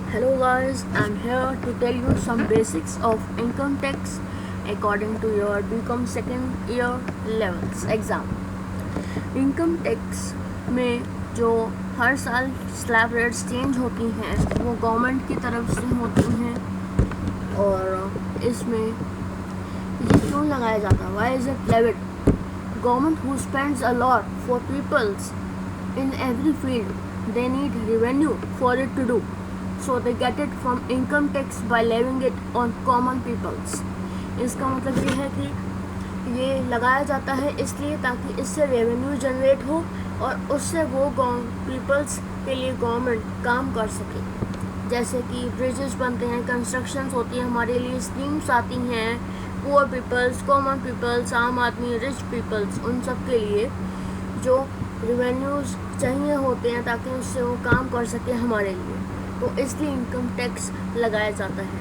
Hello guys, I'm here to tell you some basics of income tax according to your BCom second year levels exam. Income tax में जो हर साल slab rates change होती हैं वो government की तरफ से होती हैं और इसमें ये क्यों लगाया जाता है? Why is it levied? Government who spends a lot for peoples in every field, they need revenue for it to do, so they get it from income tax by levying it on common peoples. इसका मतलब ये है कि ये लगाया जाता है इसलिए ताकि इससे रेवेन्यू जनरेट हो और उससे वो पीपल्स के लिए गवर्नमेंट काम कर सके। जैसे कि ब्रिजेस बनते हैं, कंस्ट्रक्शंस होती हैं, हमारे लिए स्कीम्स आती हैं, पुअर पीपल्स, कॉमन पीपल्स, आम आदमी, रिच पीपल्स, उन सब के लिए जो रिवेन्यूज़ चाहिए होते हैं ताकि उससे वो काम कर सके हमारे लिए, तो इसलिए इनकम टैक्स लगाया जाता है।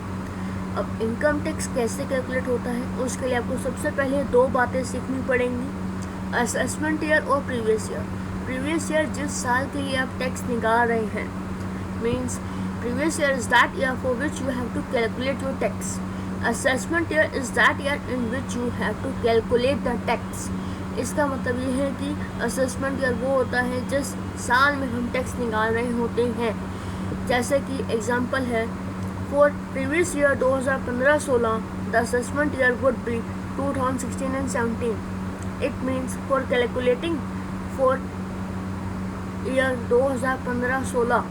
अब इनकम टैक्स कैसे कैलकुलेट होता है उसके लिए आपको सबसे पहले दो बातें सीखनी पड़ेंगी, असेसमेंट ईयर और प्रीवियस ईयर। प्रीवियस ईयर जिस साल के लिए आप टैक्स निकाल रहे हैं, means previous year is that year for which you have to calculate your tax. Assessment year is that year in which you have to calculate the tax. इसका मतलब ये है कि असेसमेंट ईयर वो होता है जिस साल में हम टैक्स निकाल रहे होते हैं। जैसे कि एग्जांपल है, for previous year 2015-16 the assessment year would be 2016 and 17। It means for calculating for year 2015-16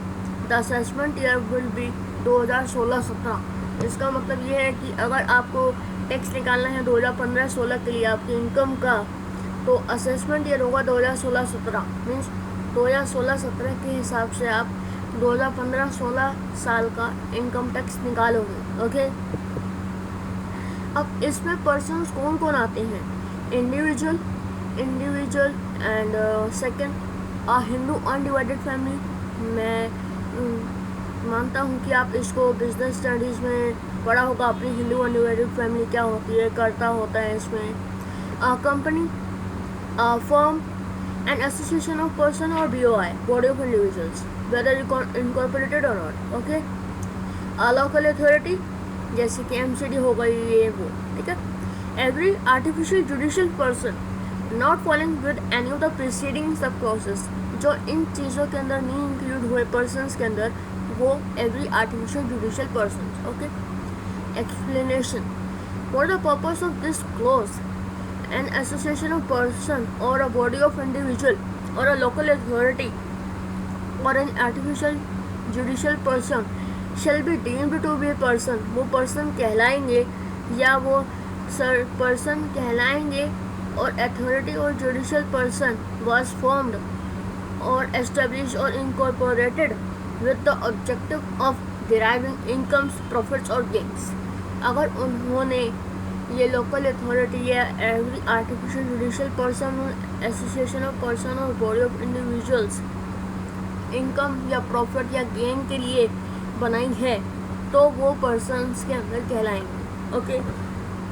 the assessment year will be 2016-17। इसका मतलब ये है कि अगर आपको टैक्स निकालना है 2015-16 के लिए आपकी इनकम का, तो असेसमेंट ईयर होगा 2016-17। मीन्स 2016-17 के हिसाब से आप 2015-16 साल का इनकम टैक्स निकालोगे। ओके, अब इसमें पर्सन्स कौन कौन आते हैं? Individual and second Hindu undivided family. मैं मानता हूँ कि आप इसको बिजनेस स्टडीज़ में पढ़ा होगा, अपनी हिंदू अनडिवाइडेड फैमिली क्या होती है, करता होता है इसमें। Company, firm, an association of person or BOI, body of individuals, whether incorporated or not. Okay, local authority जैसे कि MCD हो गई, ये वो, ठीक है। Every artificial judicial person not falling with any of the preceding सब clauses, जो इन चीज़ों के अंदर नहीं इंक्लूड हुए persons के अंदर, वो every artificial judicial persons. Okay, explanation. For the purpose of this clause, an association of person or a body of individual or a local authority or an artificial judicial person shall be deemed to be a person। वो person कहलाएंगे या वो person कहलाएंगे, और authority और judicial person was formed or established or incorporated with the objective of deriving incomes, profits or gains। अगर उन्होंने ये लोकल अथॉरिटी या every artificial judicial person, association of person और बॉडी ऑफ इंडिविजुअल्स इनकम या profit या gain के लिए बनाई है, तो वो पर्सन्स के अंदर कहलाएंगे। Okay,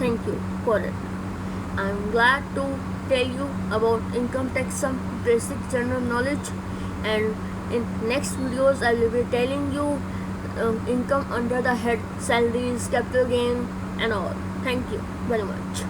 thank you for it. I am glad to tell you about income tax, some basic general knowledge, and in next videos I will be telling you income under the head salaries, capital gain and all. Thank you very much.